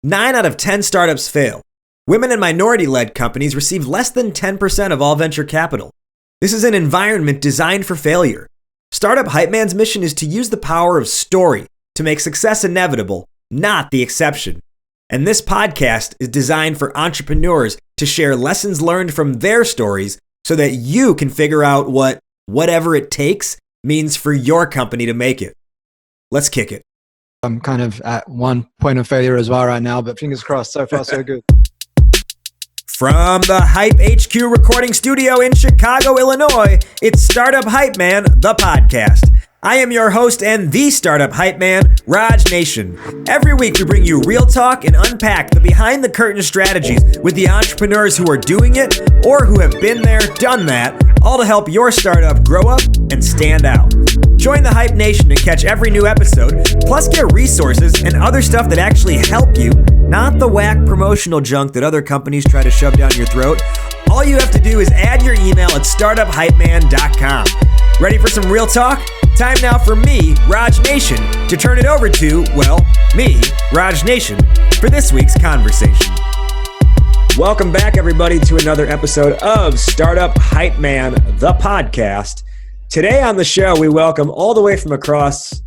9 out of 10 startups fail. Women and minority-led companies receive less than 10% of all venture capital. This is an environment designed for failure. Startup Hype Man's mission is to use the power of story to make success inevitable, not the exception. And this podcast is designed for entrepreneurs to share lessons learned from their stories so that you can figure out what whatever it takes means for your company to make it. Let's kick it. I'm kind of at one point of failure as well right now, but fingers crossed, so far so good. From the Hype HQ recording studio in Chicago, Illinois, it's Startup Hype Man, the podcast. I am your host and the Startup Hype Man, Raj Nation. Every week we bring you real talk and unpack the behind-the-curtain strategies with the entrepreneurs who are doing it or who have been there, done that, all to help your startup grow up and stand out. Join the Hype Nation and catch every new episode, plus get resources and other stuff that actually help you, not the whack promotional junk that other companies try to shove down your throat. All you have to do is add your email at startuphypeman.com. Ready for some real talk? Time now for me, Raj Nation, to turn it over to, well, me, Raj Nation, for this week's conversation. Welcome back, everybody, to another episode of Startup Hype Man, the podcast. Today on the show, we welcome all the way from across,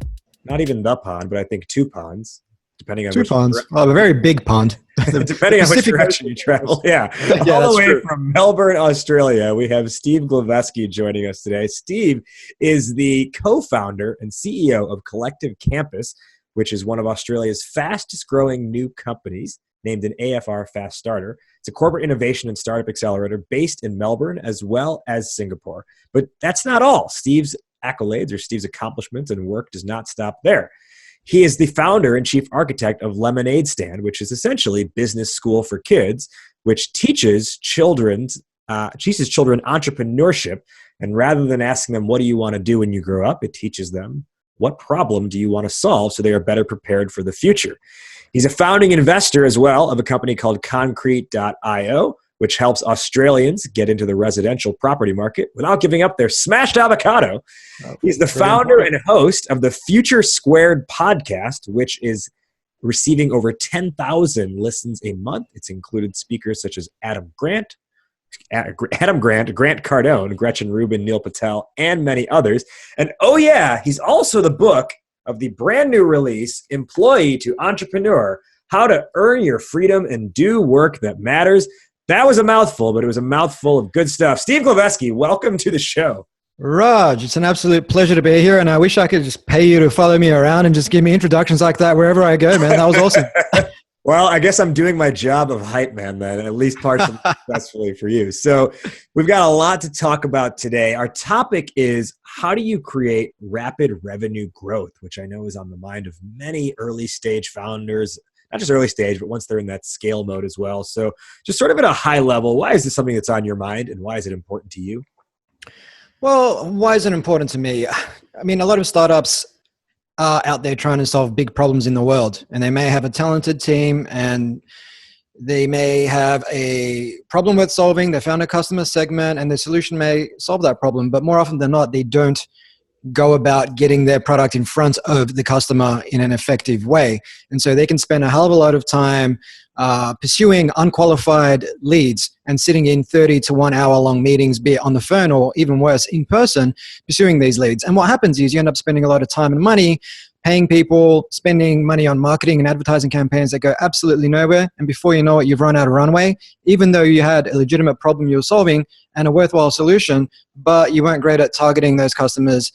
not even the pond, but I think two ponds, depending on two ponds. Oh, a very big pond. Depending on which direction you travel. Yeah, all the way true. From Melbourne, Australia, we have Steve Glaveski joining us today. Steve is the co-founder and CEO of Collective Campus, which is one of Australia's fastest growing new companies, named an AFR Fast Starter. It's a corporate innovation and startup accelerator based in Melbourne as well as Singapore. But that's not all. Steve's accolades or Steve's accomplishments and work does not stop there. He is the founder and chief architect of Lemonade Stand, which is essentially business school for kids, which teaches children entrepreneurship. And rather than asking them, what do you want to do when you grow up? It teaches them, what problem do you want to solve so they are better prepared for the future? He's a founding investor as well of a company called Concrete.io, which helps Australians get into the residential property market without giving up their smashed avocado. He's the founder and host of the Future Squared podcast, which is receiving over 10,000 listens a month. It's included speakers such as Adam Grant, Grant Cardone, Gretchen Rubin, Neil Patel, and many others. And oh yeah, he's also the book of the brand new release, Employee to Entrepreneur, How to Earn Your Freedom and Do Work That Matters. That was a mouthful, but it was a mouthful of good stuff. Steve Glaveski, welcome to the show. Raj, it's an absolute pleasure to be here, and I wish I could just pay you to follow me around and just give me introductions like that wherever I go, man. That was awesome. Well, I guess I'm doing my job of hype man then, at least partially successfully for you. So we've got a lot to talk about today. Our topic is how do you create rapid revenue growth, which I know is on the mind of many early stage founders, not just early stage, but once they're in that scale mode as well. So just sort of at a high level, why is this something that's on your mind and why is it important to you? Well, why is it important to me? I mean, a lot of startups are out there trying to solve big problems in the world, and they may have a talented team and they may have a problem with solving. They found a customer segment and the solution may solve that problem, but more often than not, they don't go about getting their product in front of the customer in an effective way. And so they can spend a hell of a lot of time pursuing unqualified leads and sitting in 30 to 1 hour long meetings, be it on the phone or even worse, in person, pursuing these leads. And what happens is you end up spending a lot of time and money paying people, spending money on marketing and advertising campaigns that go absolutely nowhere. And before you know it, you've run out of runway, even though you had a legitimate problem you were solving and a worthwhile solution, but you weren't great at targeting those customers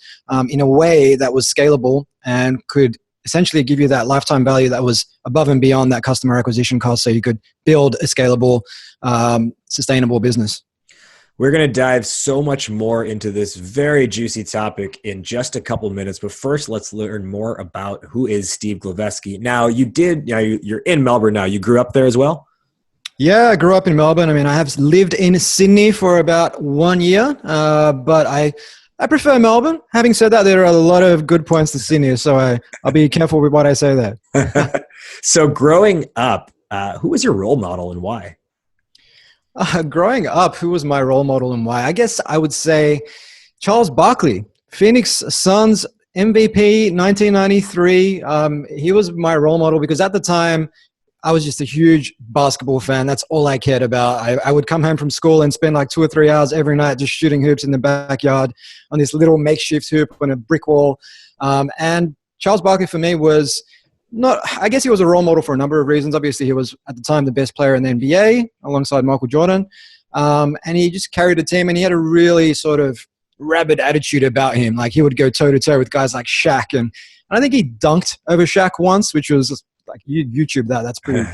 in a way that was scalable and could essentially give you that lifetime value that was above and beyond that customer acquisition cost so you could build a scalable, sustainable business. We're going to dive so much more into this very juicy topic in just a couple of minutes. But first, let's learn more about who is Steve Glaveski. Now, you're in Melbourne now. You grew up there as well? Yeah, I grew up in Melbourne. I mean, I have lived in Sydney for about 1 year, but I prefer Melbourne. Having said that, there are a lot of good points to Sydney, so I'll be careful with what I say there. So growing up, who was your role model and why? Growing up, who was my role model and why? I guess I would say Charles Barkley, Phoenix Suns MVP 1993. He was my role model because at the time I was just a huge basketball fan. That's all I cared about. I would come home from school and spend like 2 or 3 hours every night just shooting hoops in the backyard on this little makeshift hoop on a brick wall. And Charles Barkley for me was not, I guess he was a role model for a number of reasons. Obviously, he was at the time the best player in the NBA alongside Michael Jordan. And he just carried a team, and he had a really sort of rabid attitude about him. Like he would go toe to toe with guys like Shaq. And I think he dunked over Shaq once, which was like YouTube that. That's pretty.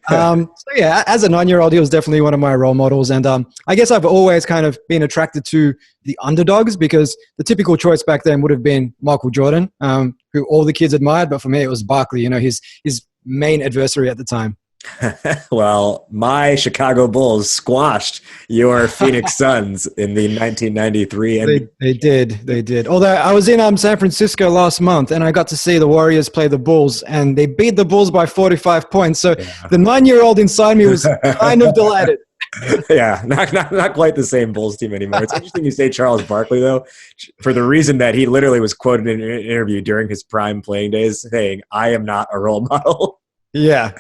So yeah, as a 9-year-old, he was definitely one of my role models. And I guess I've always kind of been attracted to the underdogs, because the typical choice back then would have been Michael Jordan, who all the kids admired. But for me, it was Barkley, his main adversary at the time. Well, my Chicago Bulls squashed your Phoenix Suns in the 1993. They did. Although I was in San Francisco last month, and I got to see the Warriors play the Bulls, and they beat the Bulls by 45 points. So the 9-year-old inside me was kind of delighted. Yeah, not quite the same Bulls team anymore. It's interesting you say Charles Barkley, though, for the reason that he literally was quoted in an interview during his prime playing days saying, "I am not a role model." Yeah.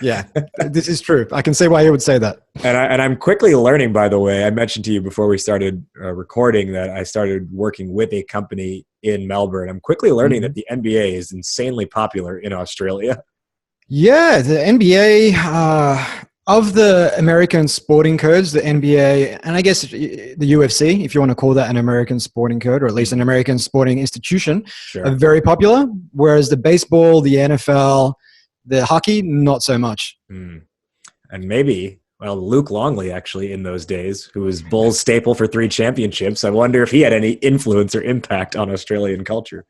This is true. I can see why you would say that. And I'm quickly learning, by the way, I mentioned to you before we started recording that I started working with a company in Melbourne. I'm quickly learning that the NBA is insanely popular in Australia. Yeah, the NBA, of the American sporting codes, the NBA, and I guess the UFC, if you want to call that an American sporting code, or at least an American sporting institution, are very popular, whereas the baseball, the NFL, the hockey, not so much. And maybe, Luke Longley, actually, in those days, who was Bulls staple for 3 championships, I wonder if he had any influence or impact on Australian culture.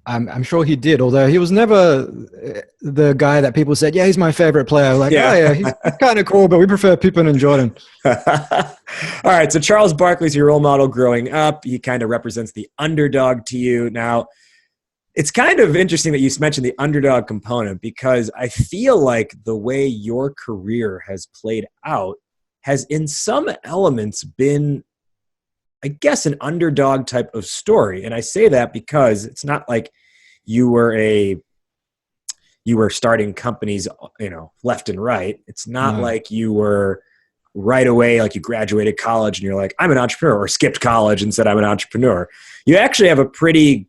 I'm sure he did, although he was never the guy that people said, yeah, he's my favorite player. Like, he's kind of cool, but we prefer Pippen and Jordan. All right, so Charles Barkley's your role model growing up. He kind of represents the underdog to you. Now, it's kind of interesting that you mentioned the underdog component, because I feel like the way your career has played out has in some elements been, I guess, an underdog type of story. And I say that because it's not like you were starting companies, left and right. It's not like you were right away, like you graduated college and you're like, I'm an entrepreneur, or skipped college and said I'm an entrepreneur. You actually have a pretty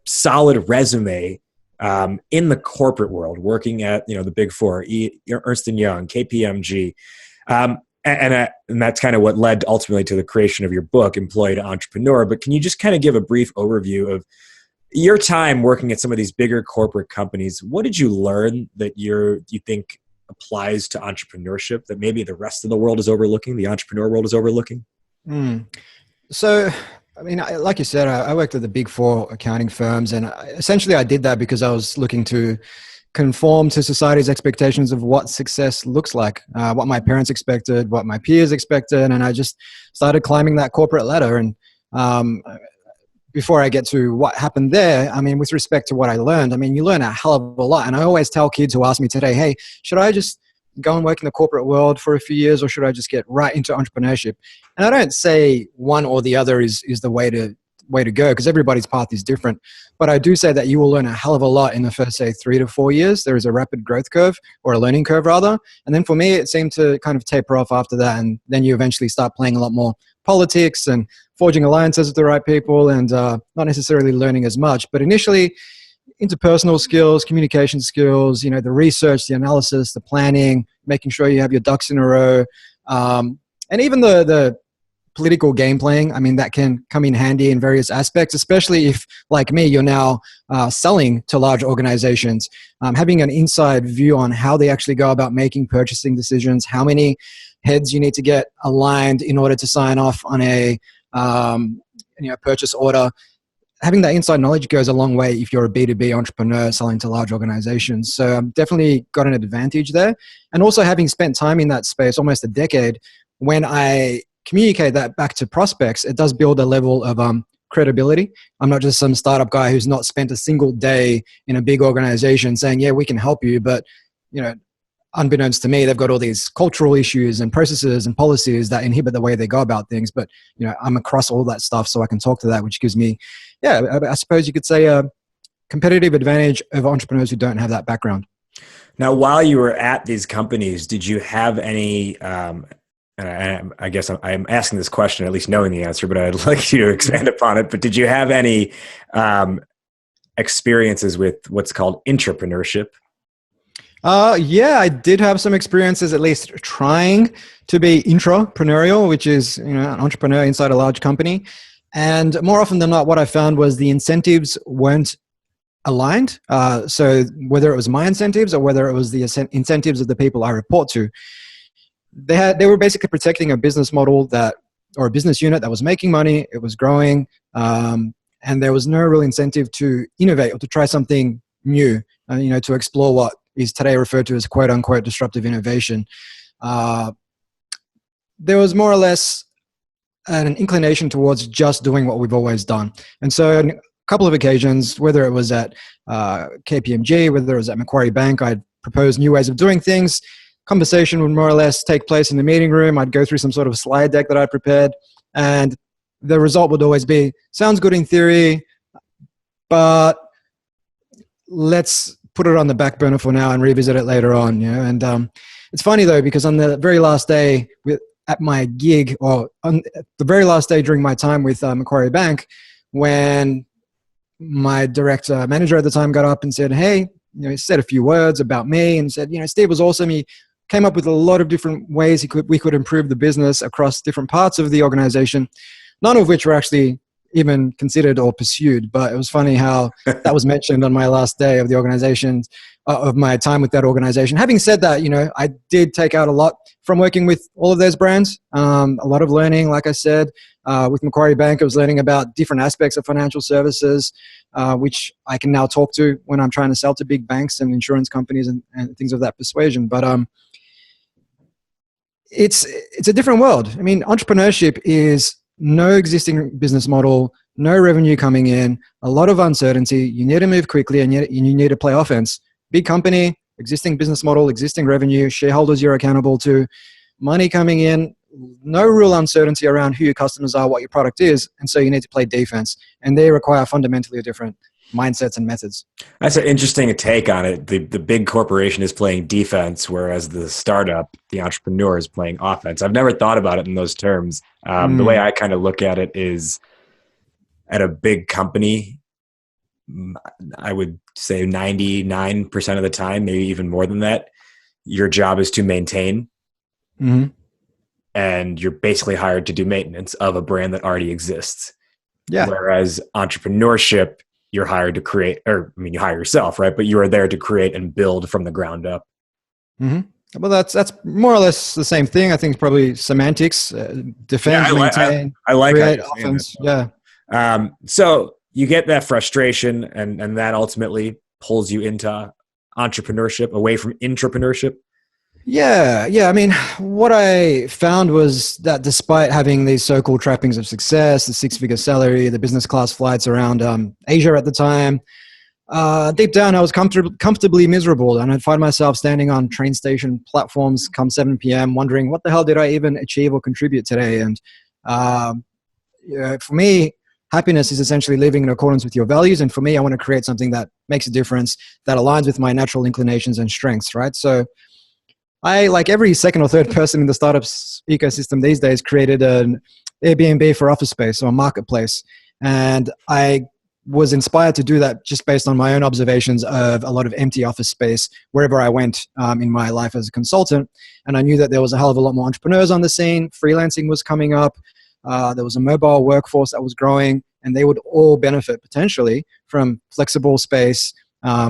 solid resume in the corporate world, working at the Big Four, Ernst & Young, KPMG, and that's kind of what led ultimately to the creation of your book, Employee to Entrepreneur. But can you just kind of give a brief overview of your time working at some of these bigger corporate companies? What did you learn that you think applies to entrepreneurship that maybe the rest of the world is overlooking, the entrepreneur world is overlooking? So, I mean, like you said, I worked at the Big Four accounting firms, and essentially I did that because I was looking to conform to society's expectations of what success looks like, what my parents expected, what my peers expected, and I just started climbing that corporate ladder. And before I get to what happened there, I mean, with respect to what I learned, I mean, you learn a hell of a lot. And I always tell kids who ask me today, hey, should I just go and work in the corporate world for a few years, or should I just get right into entrepreneurship? And I don't say one or the other is the way to go, because everybody's path is different. But I do say that you will learn a hell of a lot in the first, say, 3 to 4 years. There is a rapid growth curve, or a learning curve rather. And then for me, it seemed to kind of taper off after that. And then you eventually start playing a lot more politics and forging alliances with the right people, and not necessarily learning as much. But initially, interpersonal skills, communication skills, the research, the analysis, the planning, making sure you have your ducks in a row, and even the political game playing. I mean, that can come in handy in various aspects, especially if, like me, you're now selling to large organizations. Having an inside view on how they actually go about making purchasing decisions, how many heads you need to get aligned in order to sign off on a purchase order. Having that inside knowledge goes a long way if you're a B2B entrepreneur selling to large organizations. So I've definitely got an advantage there. And also, having spent time in that space, almost a decade, when I communicate that back to prospects, it does build a level of credibility. I'm not just some startup guy who's not spent a single day in a big organization saying, yeah, we can help you. But, unbeknownst to me, they've got all these cultural issues and processes and policies that inhibit the way they go about things. But, I'm across all that stuff, so I can talk to that, which gives me, I suppose you could say, a competitive advantage over entrepreneurs who don't have that background. Now, while you were at these companies, did you have any, and I guess I'm asking this question, at least knowing the answer, but I'd like you to expand upon it. But did you have any experiences with what's called intrapreneurship? Yeah, I did have some experiences, at least trying to be intrapreneurial, which is an entrepreneur inside a large company. And more often than not, what I found was the incentives weren't aligned. So whether it was my incentives or whether it was the incentives of the people I report to, they were basically protecting a business model or a business unit that was making money, it was growing, and there was no real incentive to innovate or to try something new, to explore what is today referred to as quote unquote disruptive innovation. There was more or less an inclination towards just doing what we've always done. And so on a couple of occasions, whether it was at KPMG, whether it was at Macquarie Bank, I'd propose new ways of doing things. Conversation would more or less take place in the meeting room. I'd go through some sort of slide deck that I'd prepared, and the result would always be, sounds good in theory, but let's put it on the back burner for now and revisit it later on. And it's funny though, because on the very last day at my gig, or on the very last day during my time with Macquarie Bank, when my director manager at the time got up and said, hey, he said a few words about me and said, Steve was awesome. He came up with a lot of different ways we could improve the business across different parts of the organization, none of which were actually even considered or pursued. But it was funny how that was mentioned on my last day of the organization, of my time with that organization. Having said that, I did take out a lot from working with all of those brands. A lot of learning, like I said, with Macquarie Bank, I was learning about different aspects of financial services, which I can now talk to when I'm trying to sell to big banks and insurance companies and things of that persuasion. But it's a different world. I mean, entrepreneurship is no existing business model, no revenue coming in, a lot of uncertainty. You need to move quickly, and you need to play offense. Big company, existing business model, existing revenue, shareholders you're accountable to, money coming in, no real uncertainty around who your customers are, what your product is, and so you need to play defense. And they require fundamentally different mindsets and methods. That's an interesting take on it. The big corporation is playing defense, whereas the startup, the entrepreneur, is playing offense. I've never thought about it in those terms. The way I kind of look at it is, at a big company, I would say 99% of the time, maybe even more than that, your job is to maintain. Mm-hmm. And you're basically hired to do maintenance of a brand that already exists. Yeah. Whereas entrepreneurship, you're hired to create, you hire yourself, right? But you are there to create and build from the ground up. Mm-hmm. Well, that's more or less the same thing. I think it's probably semantics, defend, maintain, I like create, offense. Yeah. So you get that frustration, and that ultimately pulls you into entrepreneurship, away from intrapreneurship. Yeah. I mean, what I found was that despite having these so-called trappings of success, the six-figure salary, the business class flights around Asia at the time, deep down I was comfortably miserable, and I'd find myself standing on train station platforms come 7 p.m. wondering, what the hell did I even achieve or contribute today? And for me, happiness is essentially living in accordance with your values. And for me, I want to create something that makes a difference, that aligns with my natural inclinations and strengths, right? So I, like every second or third person in the startups ecosystem these days, created an Airbnb for office space, or a marketplace. And I was inspired to do that just based on my own observations of a lot of empty office space wherever I went in my life as a consultant. And I knew that there was a hell of a lot more entrepreneurs on the scene. Freelancing was coming up. There was a mobile workforce that was growing, and they would all benefit potentially from flexible space,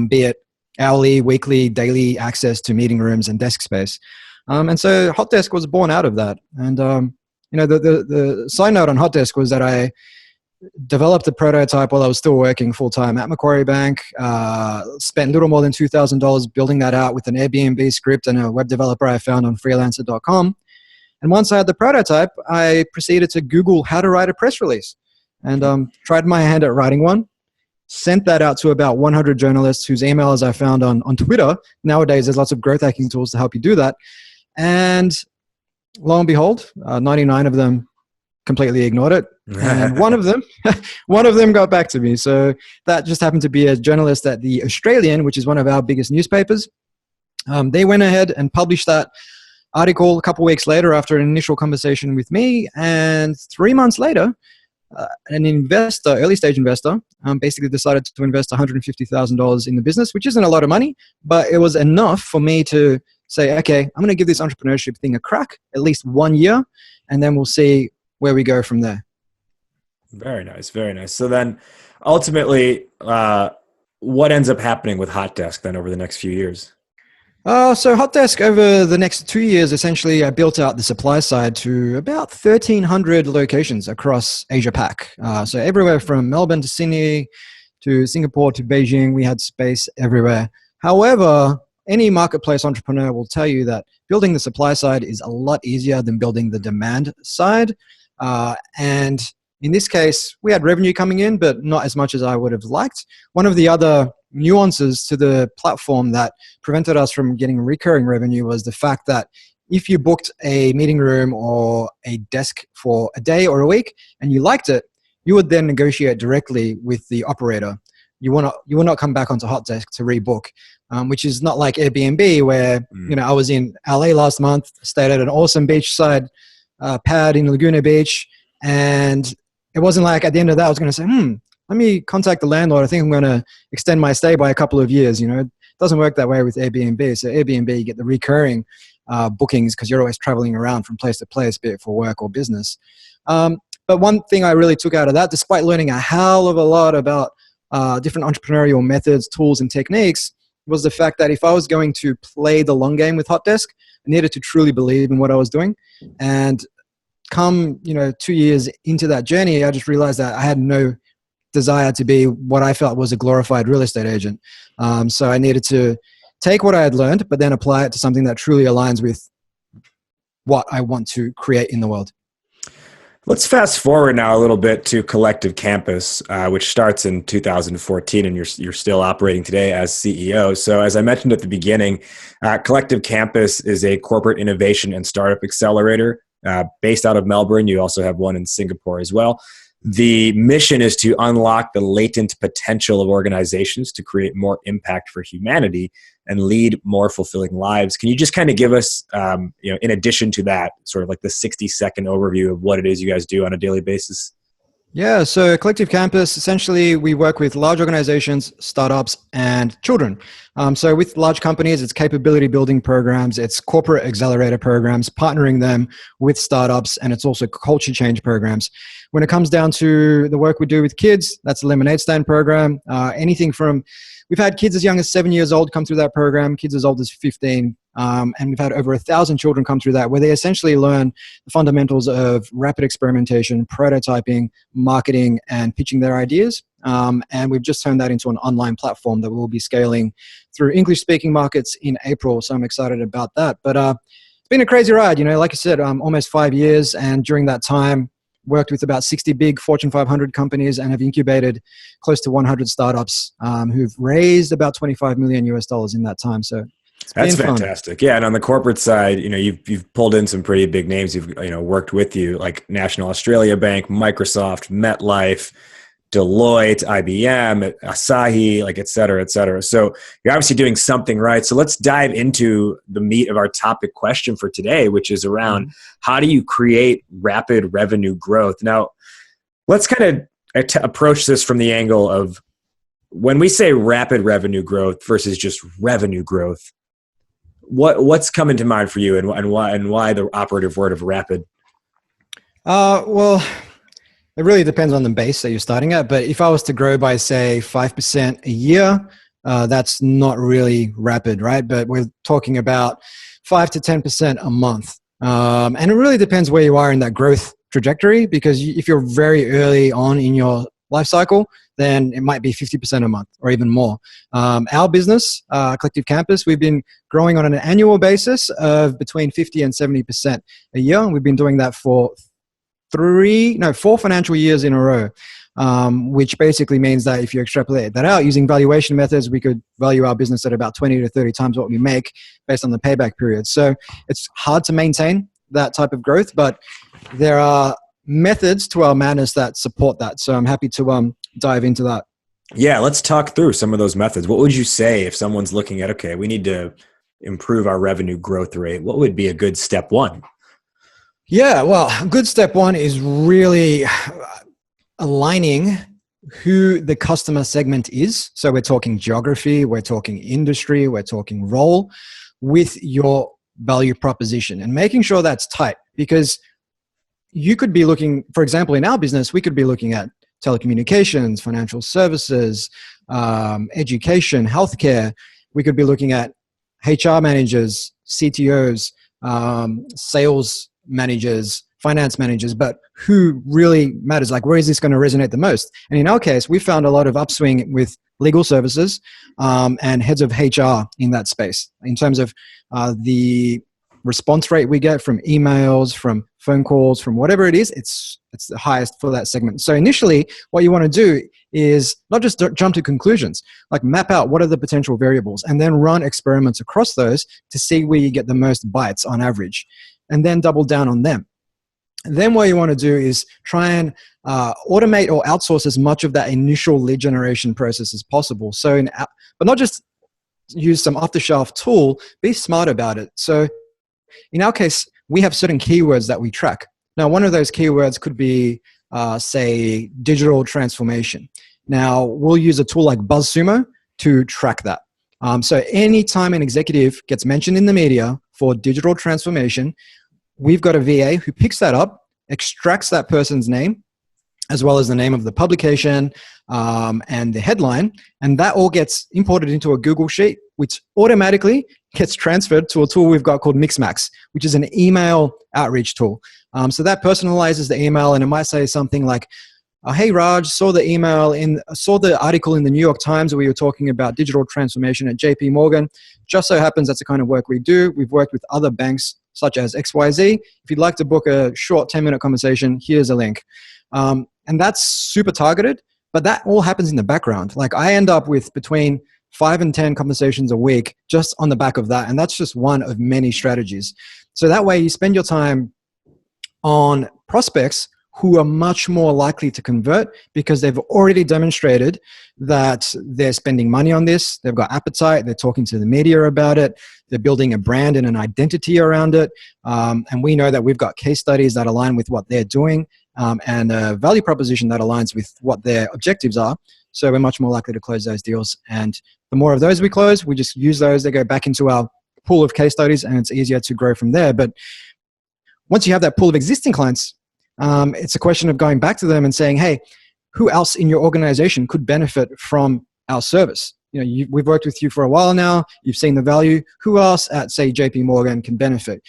be it hourly, weekly, daily access to meeting rooms and desk space. And so Hotdesk was born out of that. And, the side note on Hotdesk was that I developed a prototype while I was still working full-time at Macquarie Bank, spent a little more than $2,000 building that out with an Airbnb script and a web developer I found on freelancer.com. And once I had the prototype, I proceeded to Google how to write a press release, and tried my hand at writing one. Sent that out to about 100 journalists whose emails I found on Twitter. Nowadays, there's lots of growth hacking tools to help you do that. And lo and behold, 99 of them completely ignored it. And one of them got back to me. So that just happened to be a journalist at The Australian, which is one of our biggest newspapers. They went ahead and published that article a couple of weeks later after an initial conversation with me. And 3 months later, an investor, early stage investor, basically decided to invest $150,000 in the business, which isn't a lot of money, but it was enough for me to say, okay, I'm going to give this entrepreneurship thing a crack, at least 1 year, and then we'll see where we go from there. Very nice. Very nice. So then ultimately, what ends up happening with Hotdesk then over the next few years? So Hotdesk over the next 2 years, essentially, I built out the supply side to about 1,300 locations across Asia Pac. So everywhere from Melbourne to Sydney to Singapore to Beijing, we had space everywhere. However, any marketplace entrepreneur will tell you that building the supply side is a lot easier than building the demand side. And in this case, we had revenue coming in, but not as much as I would have liked. One of the other nuances to the platform that prevented us from getting recurring revenue was the fact that if you booked a meeting room or a desk for a day or a week and you liked it, you would then negotiate directly with the operator. You will not come back onto Hotdesk to rebook, which is not like Airbnb where I was in LA last month, stayed at an awesome beachside pad in Laguna Beach, and it wasn't like at the end of that I was going to say, let me contact the landlord. I think I'm going to extend my stay by a couple of years. It doesn't work that way with Airbnb. So Airbnb, you get the recurring bookings because you're always traveling around from place to place, be it for work or business. But one thing I really took out of that, despite learning a hell of a lot about different entrepreneurial methods, tools, and techniques, was the fact that if I was going to play the long game with Hotdesk, I needed to truly believe in what I was doing. And come 2 years into that journey, I just realized that I had no desire to be what I felt was a glorified real estate agent. So I needed to take what I had learned, but then apply it to something that truly aligns with what I want to create in the world. Let's fast forward now a little bit to Collective Campus, which starts in 2014, and you're still operating today as CEO. So as I mentioned at the beginning, Collective Campus is a corporate innovation and startup accelerator based out of Melbourne. You also have one in Singapore as well. The mission is to unlock the latent potential of organizations to create more impact for humanity and lead more fulfilling lives. Can you just kind of give us, in addition to that, sort of like the 60-second overview of what it is you guys do on a daily basis? Yeah, so Collective Campus, essentially we work with large organizations, startups, and children. So with large companies, it's capability building programs, it's corporate accelerator programs, partnering them with startups, and it's also culture change programs. When it comes down to the work we do with kids, that's the Lemonade Stand program. Anything from, we've had kids as young as 7 years old come through that program, kids as old as 15, and we've had over 1,000 children come through that, where they essentially learn the fundamentals of rapid experimentation, prototyping, marketing, and pitching their ideas. And we've just turned that into an online platform that we'll be scaling through English-speaking markets in April. So I'm excited about that. But it's been a crazy ride. Like I said, almost 5 years, and during that time, worked with about 60 big Fortune 500 companies and have incubated close to 100 startups who've raised about $25 million in that time. So that's fantastic. Yeah. And on the corporate side, you've pulled in some pretty big names who've, worked with you, like National Australia Bank, Microsoft, MetLife, Deloitte, IBM, Asahi, et cetera, et cetera. So you're obviously doing something right. So let's dive into the meat of our topic question for today, which is around how do you create rapid revenue growth? Now, let's kind of approach this from the angle of when we say rapid revenue growth versus just revenue growth, what's coming to mind for you and why the operative word of rapid? Well, it really depends on the base that you're starting at. But if I was to grow by, say, 5% a year, that's not really rapid, right? But we're talking about 5 to 10% a month. And it really depends where you are in that growth trajectory, because if you're very early on in your life cycle, then it might be 50% a month or even more. Our business, Collective Campus, we've been growing on an annual basis of between 50 and 70% a year. And we've been doing that for 4 financial years in a row, which basically means that if you extrapolate that out using valuation methods, we could value our business at about 20 to 30 times what we make based on the payback period. So it's hard to maintain that type of growth, but there are methods to our madness that support that. So I'm happy to dive into that. Yeah, let's talk through some of those methods. What would you say if someone's looking at, okay, we need to improve our revenue growth rate, what would be a good step one? Yeah, well, good step one is really aligning who the customer segment is. So we're talking geography, we're talking industry, we're talking role with your value proposition and making sure that's tight, because you could be looking, for example, in our business, we could be looking at telecommunications, financial services, education, healthcare. We could be looking at HR managers, CTOs, sales managers, finance managers, but who really matters? Like, where is this going to resonate the most? And in our case, we found a lot of upswing with legal services and heads of HR in that space in terms of the response rate we get from emails, from phone calls, from whatever it is. It's the highest for that segment. So initially, what you want to do is not just jump to conclusions, like map out what are the potential variables and then run experiments across those to see where you get the most bites on average, and then double down on them. And then what you want to do is try and automate or outsource as much of that initial lead generation process as possible. So, but not just use some off-the-shelf tool, be smart about it. So in our case, we have certain keywords that we track. Now, one of those keywords could be, say, digital transformation. Now, we'll use a tool like BuzzSumo to track that. So anytime an executive gets mentioned in the media for digital transformation, we've got a VA who picks that up, extracts that person's name, as well as the name of the publication and the headline, and that all gets imported into a Google Sheet, which automatically gets transferred to a tool we've got called Mixmax, which is an email outreach tool. So that personalizes the email, and it might say something like, "Hey Raj, saw the article in the New York Times where you were talking about digital transformation at JP Morgan. Just so happens that's the kind of work we do. We've worked with other banks such as XYZ. If you'd like to book a short 10-minute conversation, here's a link." And that's super targeted, but that all happens in the background. Like, I end up with between 5 and 10 conversations a week just on the back of that. And that's just one of many strategies. So that way you spend your time on prospects who are much more likely to convert because they've already demonstrated that they're spending money on this. They've got appetite. They're talking to the media about it. They're building a brand and an identity around it. And we know that we've got case studies that align with what they're doing and a value proposition that aligns with what their objectives are. So we're much more likely to close those deals. And the more of those we close, we just use those. They go back into our pool of case studies, and it's easier to grow from there. But once you have that pool of existing clients, it's a question of going back to them and saying, "Hey, who else in your organization could benefit from our service? You know, we've worked with you for a while now. You've seen the value. Who else at, say, JP Morgan can benefit?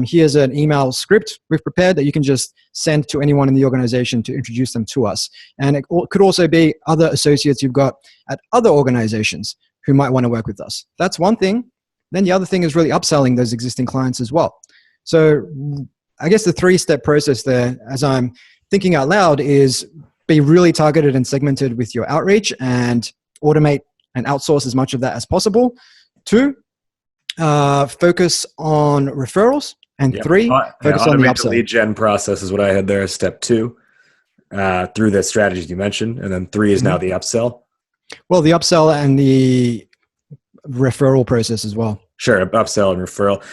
Here's an email script we've prepared that you can just send to anyone in the organization to introduce them to us." And it could also be other associates you've got at other organizations who might want to work with us. That's one thing. Then the other thing is really upselling those existing clients as well. So I guess the 3-step process there, as I'm thinking out loud, is be really targeted and segmented with your outreach and automate and outsource as much of that as possible. 2, focus on referrals. And 3, focus on the upsell. The lead gen process is what I had there as step 2 through the strategies you mentioned. And then 3 is now the upsell. Well, the upsell and the referral process as well. Sure, upsell and referral.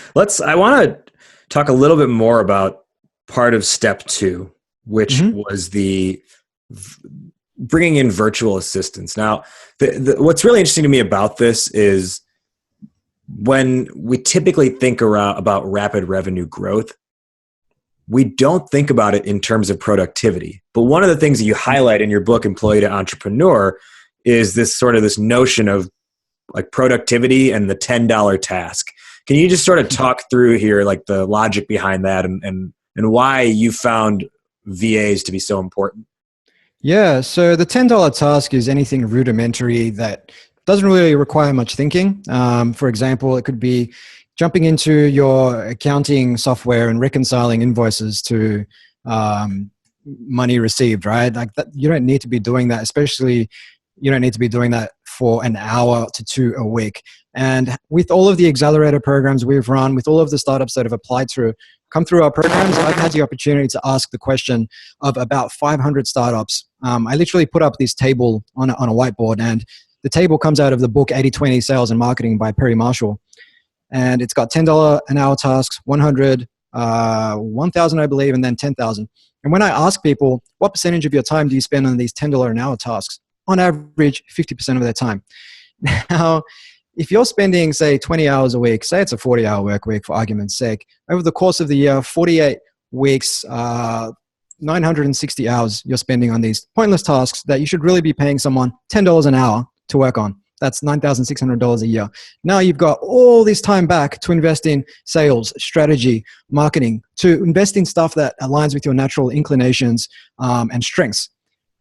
I want to talk a little bit more about part of step 2, which was the bringing in virtual assistants. Now, what's really interesting to me about this is when we typically think about rapid revenue growth, we don't think about it in terms of productivity. But one of the things that you highlight in your book, Employee to Entrepreneur, is this notion of like productivity and the $10 task. Can you just sort of talk through here, like the logic behind that and why you found VAs to be so important? Yeah, so the $10 task is anything rudimentary that doesn't really require much thinking. For example, it could be jumping into your accounting software and reconciling invoices to money received, right? Like that, you don't need to be doing that, especially you don't need to be doing that for an hour to 2 a week. And with all of the accelerator programs we've run, with all of the startups that have come through our programs, I've had the opportunity to ask the question of about 500 startups. I literally put up this table on a whiteboard, and the table comes out of the book 80-20 Sales and Marketing by Perry Marshall. and it's got $10 an hour tasks, 100, 1,000, I believe, and then 10,000. And when I ask people, what percentage of your time do you spend on these $10 an hour tasks? On average, 50% of their time. Now, if you're spending, say, 20 hours a week, say it's a 40-hour work week for argument's sake, over the course of the year, 48 weeks, 960 hours you're spending on these pointless tasks that you should really be paying someone $10 an hour to work on. That's $9,600 a year. Now you've got all this time back to invest in sales, strategy, marketing, to invest in stuff that aligns with your natural inclinations and strengths,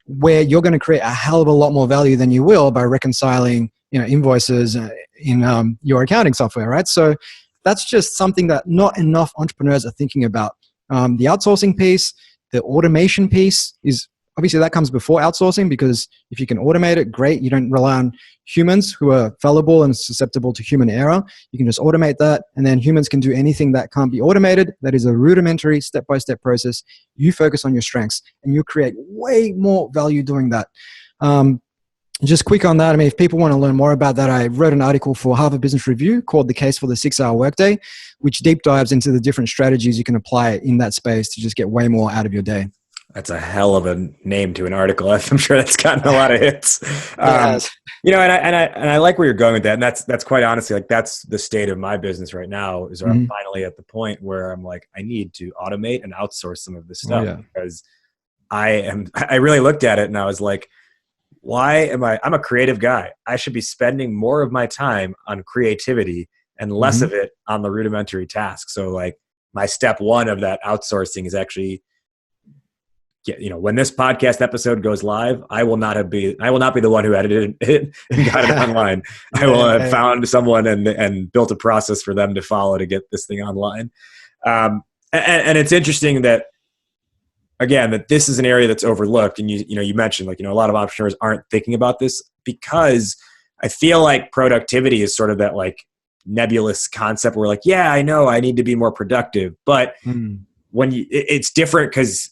where you're going to create a hell of a lot more value than you will by reconciling, invoices in your accounting software, right? So that's just something that not enough entrepreneurs are thinking about. The outsourcing piece, the automation piece is obviously that comes before outsourcing, because if you can automate it, great. You don't rely on humans who are fallible and susceptible to human error. You can just automate that, and then humans can do anything that can't be automated. That is a rudimentary step-by-step process. You focus on your strengths, and you create way more value doing that. Just quick on that, if people want to learn more about that, I wrote an article for Harvard Business Review called The Case for the 6-Hour Workday, which deep dives into the different strategies you can apply in that space to just get way more out of your day. That's a hell of a name to an article. I'm sure that's gotten a lot of hits. Yes. And I like where you're going with that. And that's quite honestly, like, that's the state of my business right now, is I'm finally at the point where I'm like, I need to automate and outsource some of this stuff, because I really looked at it and I was like, I'm a creative guy. I should be spending more of my time on creativity and less of it on the rudimentary tasks. So like my step one of that outsourcing is actually, when this podcast episode goes live, I will not be the one who edited it and got it online. I will have found someone and built a process for them to follow to get this thing online. And it's interesting that, again, that this is an area that's overlooked. And you mentioned, a lot of entrepreneurs aren't thinking about this, because I feel like productivity is sort of that like nebulous concept where like, yeah, I know I need to be more productive, but it's different, because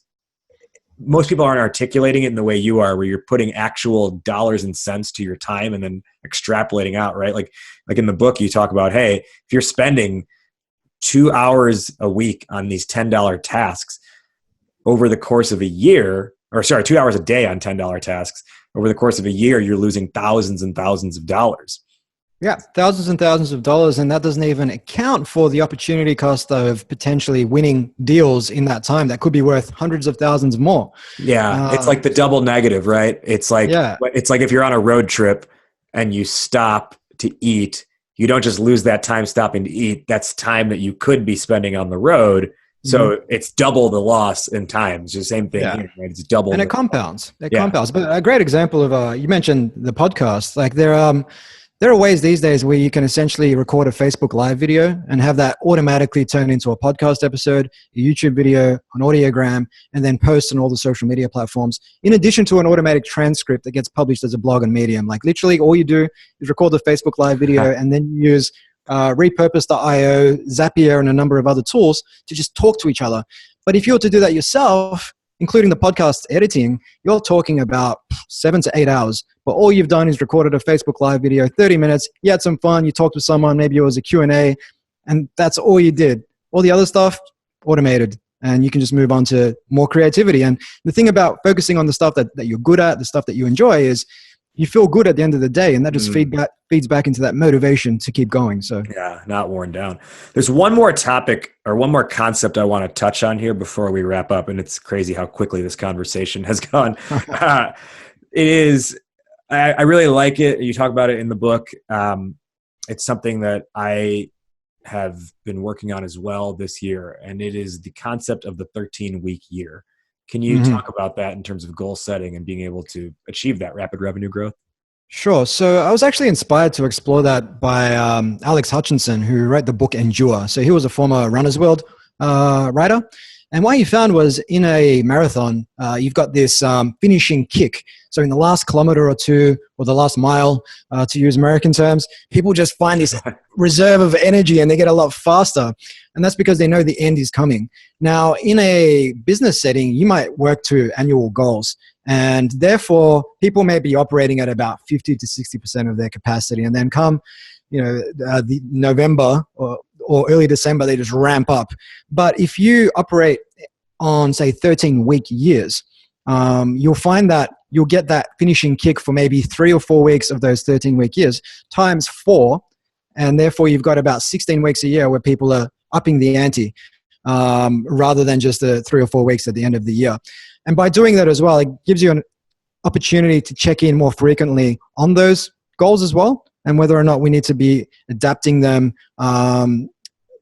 most people aren't articulating it in the way you are, where you're putting actual dollars and cents to your time and then extrapolating out, right? Like in the book, you talk about, hey, if you're spending 2 hours a week on these $10 tasks over the course of a year, 2 hours a day on $10 tasks over the course of a year, you're losing thousands and thousands of dollars. Yeah, thousands and thousands of dollars, and that doesn't even account for the opportunity cost of potentially winning deals in that time that could be worth hundreds of thousands more. Yeah, it's like the double negative, right? It's like if you're on a road trip and you stop to eat, you don't just lose that time stopping to eat. That's time that you could be spending on the road. So it's double the loss in time. It's the same thing here, right? It's double. And it compounds. Compounds. But a great example of, you mentioned the podcast, like there are ways these days where you can essentially record a Facebook Live video and have that automatically turn into a podcast episode, a YouTube video, an audiogram, and then post on all the social media platforms, in addition to an automatic transcript that gets published as a blog on Medium. Like literally all you do is record the Facebook Live video and then you use repurpose.io, Zapier, and a number of other tools to just talk to each other. But if you were to do that yourself, including the podcast editing, you're talking about 7 to 8 hours. But all you've done is recorded a Facebook Live video, 30 minutes. You had some fun. You talked to someone. Maybe it was a Q&A. And that's all you did. All the other stuff, automated. And you can just move on to more creativity. And the thing about focusing on the stuff that you're good at, the stuff that you enjoy, is you feel good at the end of the day. And that just feeds back into that motivation to keep going. So yeah, not worn down. There's one more topic or one more concept I want to touch on here before we wrap up. And it's crazy how quickly this conversation has gone. I really like it. You talk about it in the book. It's something that I have been working on as well this year. And it is the concept of the 13-week year. Can you talk about that in terms of goal setting and being able to achieve that rapid revenue growth? Sure. So I was actually inspired to explore that by Alex Hutchinson, who wrote the book Endure. So he was a former Runner's World writer. And what he found was in a marathon, you've got this finishing kick. So in the last kilometer or two, or the last mile, to use American terms, people just find this reserve of energy and they get a lot faster. And that's because they know the end is coming. Now, in a business setting, you might work to annual goals. And therefore, people may be operating at about 50 to 60% of their capacity. And then come the November or early December, they just ramp up. But if you operate on, say, 13-week years, you'll find that you'll get that finishing kick for maybe 3 or 4 weeks of those 13-week years times 4. And therefore, you've got about 16 weeks a year where people are upping the ante rather than just the 3 or 4 weeks at the end of the year. And by doing that as well, it gives you an opportunity to check in more frequently on those goals as well, and whether or not we need to be adapting them,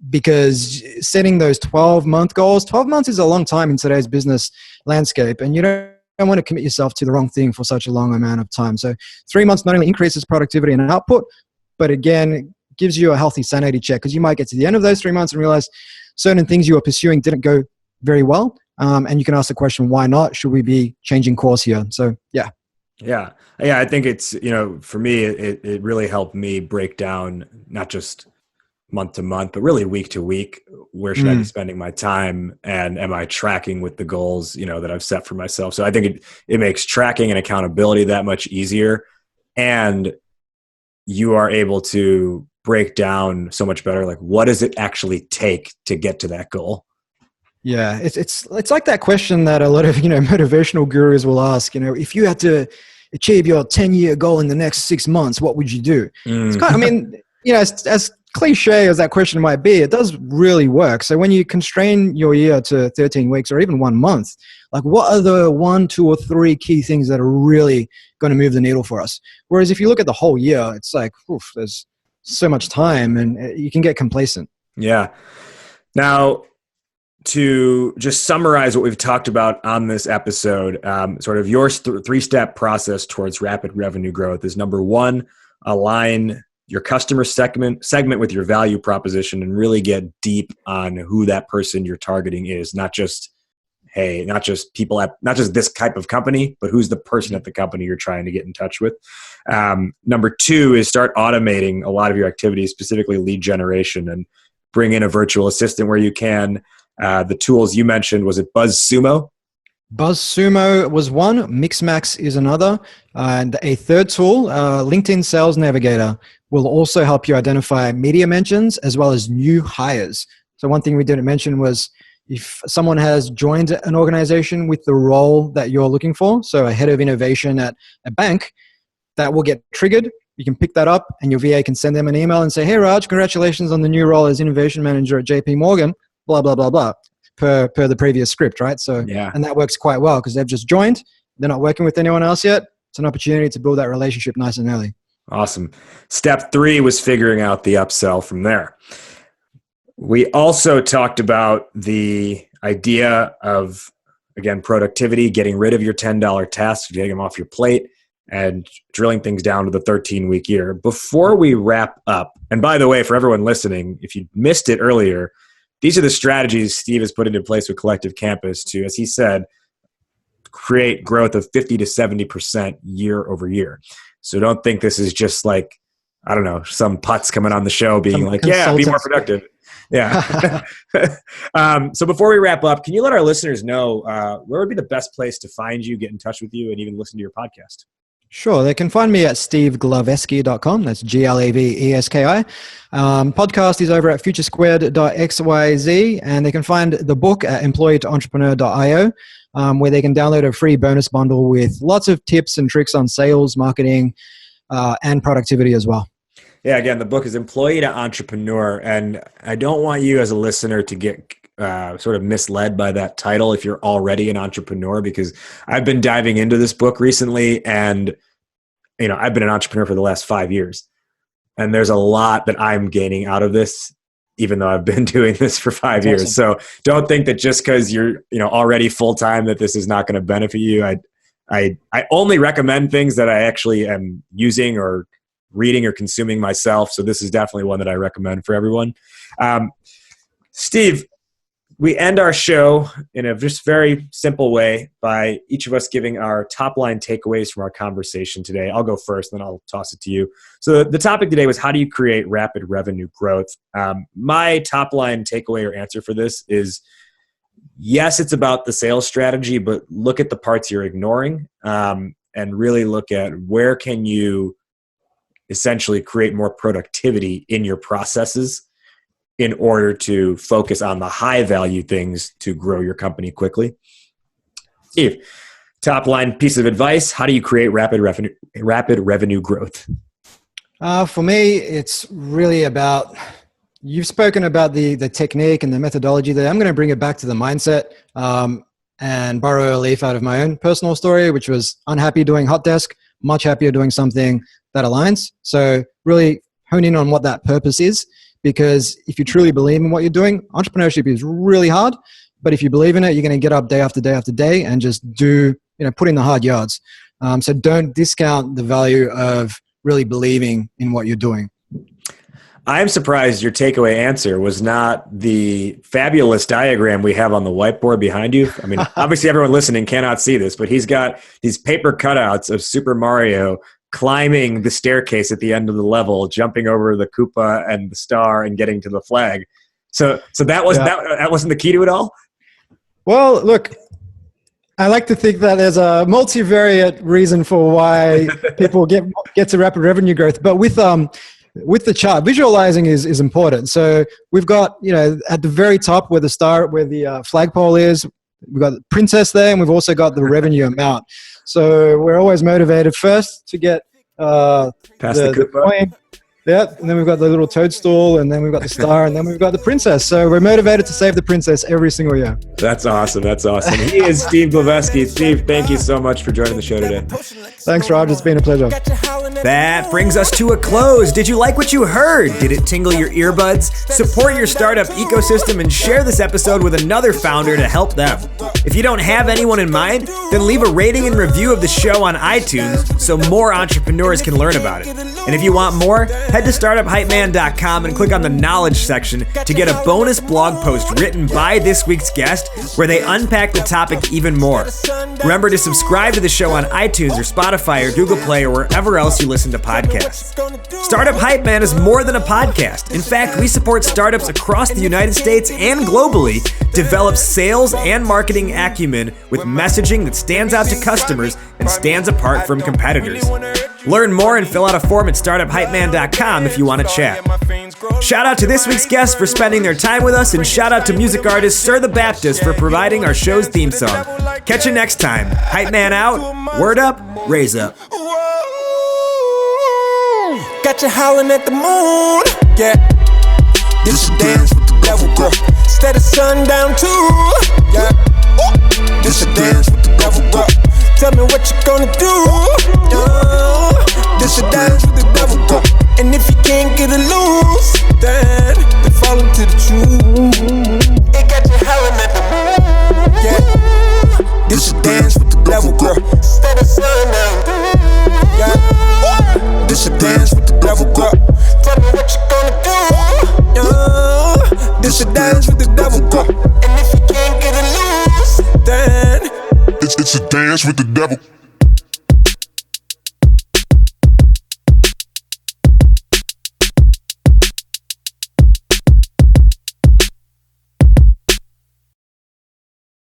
because setting those 12-month goals, 12 months is a long time in today's business landscape, and you don't want to commit yourself to the wrong thing for such a long amount of time. So 3 months not only increases productivity and output, but again, gives you a healthy sanity check, because you might get to the end of those 3 months and realize certain things you were pursuing didn't go very well. And you can ask the question, why not? Should we be changing course here? So, yeah. Yeah. I think it's, for me, it really helped me break down not just month to month, but really week to week. Where should I be spending my time? And am I tracking with the goals, that I've set for myself? So I think it makes tracking and accountability that much easier. And you are able to break down so much better, like, what does it actually take to get to that goal? Yeah, it's like that question that a lot of motivational gurus will ask. If you had to achieve your 10-year goal in the next 6 months, what would you do? It's kind of, as cliche as that question might be, it does really work. So when you constrain your year to 13 weeks or even 1 month, like, what are the 1, 2, or 3 key things that are really going to move the needle for us? Whereas if you look at the whole year, it's like, there's so much time, and you can get complacent. Yeah. Now, to just summarize what we've talked about on this episode, sort of your 3-step process towards rapid revenue growth is: number 1, align your customer segment with your value proposition and really get deep on who that person you're targeting is. Not just people not just this type of company, but who's the person at the company you're trying to get in touch with. Number 2 is start automating a lot of your activities, specifically lead generation, and bring in a virtual assistant where you can. The tools you mentioned, was it BuzzSumo? BuzzSumo was one. Mixmax is another. And a third tool, LinkedIn Sales Navigator, will also help you identify media mentions as well as new hires. So one thing we didn't mention was if someone has joined an organization with the role that you're looking for, so a head of innovation at a bank, that will get triggered. You can pick that up, and your VA can send them an email and say, "Hey, Raj, congratulations on the new role as innovation manager at JP Morgan, blah, blah, blah, blah," per the previous script, right? So, yeah. And that works quite well because they've just joined. They're not working with anyone else yet. It's an opportunity to build that relationship nice and early. Awesome. Step 3 was figuring out the upsell from there. We also talked about the idea of, again, productivity, getting rid of your $10 tasks, getting them off your plate, and drilling things down to the 13-week year. Before we wrap up, and by the way, for everyone listening, if you missed it earlier, these are the strategies Steve has put into place with Collective Campus to, as he said, create growth of 50 to 70% year over year. So don't think this is just like, I don't know, some putz coming on the show being like, yeah, be more productive. Yeah. So before we wrap up, can you let our listeners know where would be the best place to find you, get in touch with you, and even listen to your podcast? Sure. They can find me at steveglaveski.com. That's Glaveski. Podcast is over at futuresquared.xyz, and they can find the book at employee-to-entrepreneur.io, where they can download a free bonus bundle with lots of tips and tricks on sales, marketing, and productivity as well. Yeah, again, the book is Employee to Entrepreneur, and I don't want you as a listener to get sort of misled by that title if you're already an entrepreneur, because I've been diving into this book recently, and I've been an entrepreneur for the last 5 years, and there's a lot that I'm gaining out of this, even though I've been doing this for 5 years. Awesome. So don't think that just because you're already full time that this is not going to benefit you. I only recommend things that I actually am using or reading or consuming myself. So this is definitely one that I recommend for everyone. Steve, we end our show in a just very simple way by each of us giving our top line takeaways from our conversation today. I'll go first, then I'll toss it to you. So the topic today was, how do you create rapid revenue growth? My top line takeaway or answer for this is, yes, it's about the sales strategy, but look at the parts you're ignoring, and really look at where can you essentially create more productivity in your processes in order to focus on the high value things to grow your company quickly. Steve, top line piece of advice: how do you create rapid revenue growth? For me, it's really about, you've spoken about the technique and the methodology there. I'm going to bring it back to the mindset and borrow a leaf out of my own personal story, which was unhappy doing hot desk, much happier doing something that aligns. So really hone in on what that purpose is, because if you truly believe in what you're doing, entrepreneurship is really hard. But if you believe in it, you're going to get up day after day after day and just put in the hard yards. So don't discount the value of really believing in what you're doing. I'm surprised your takeaway answer was not the fabulous diagram we have on the whiteboard behind you. I mean, obviously everyone listening cannot see this, but he's got these paper cutouts of Super Mario climbing the staircase at the end of the level, jumping over the Koopa and the star and getting to the flag. So that wasn't the key to it all? Well, look, I like to think that there's a multivariate reason for why people get to rapid revenue growth. But with the chart, visualizing is important. So we've got, at the very top where the flagpole is, we've got the princess there, and we've also got the revenue amount. So we're always motivated first to get past the coin. Yep, and then we've got the little toadstool, and then we've got the star, and then we've got the princess. So we're motivated to save the princess every single year. That's awesome. He is Steve Glaveski. Steve, thank you so much for joining the show today. Thanks, Raj. It's been a pleasure. That brings us to a close. Did you like what you heard? Did it tingle your earbuds? Support your startup ecosystem and share this episode with another founder to help them. If you don't have anyone in mind, then leave a rating and review of the show on iTunes so more entrepreneurs can learn about it. And if you want more, head to startuphypeman.com and click on the knowledge section to get a bonus blog post written by this week's guest where they unpack the topic even more. Remember to subscribe to the show on iTunes or Spotify or Google Play or wherever else you listen to podcasts. Startup Hype Man is more than a podcast. In fact, we support startups across the United States and globally develop sales and marketing acumen with messaging that stands out to customers and stands apart from competitors. Learn more and fill out a form at startuphypeman.com if you want to chat. Shout out to this week's guests for spending their time with us, and shout out to music artist Sir the Baptist for providing our show's theme song. Catch you next time. Hype Man out. Word up. Raise up. Got you howling at the moon. Yeah. This a dance with the devil, girl. Instead of sundown too. Yeah. This a dance with the devil, girl. Tell me what you gonna do. This a dance with the devil, girl. And if you can't get it loose, then fall into the truth. It got you howling at the moon. Yeah. This a dance with the devil, girl. Instead of sundown. Yeah. This a dance with the devil, girl. Tell me what you gonna do. This a dance with the devil, girl. And if you can't get it loose, then it's a dance with the devil.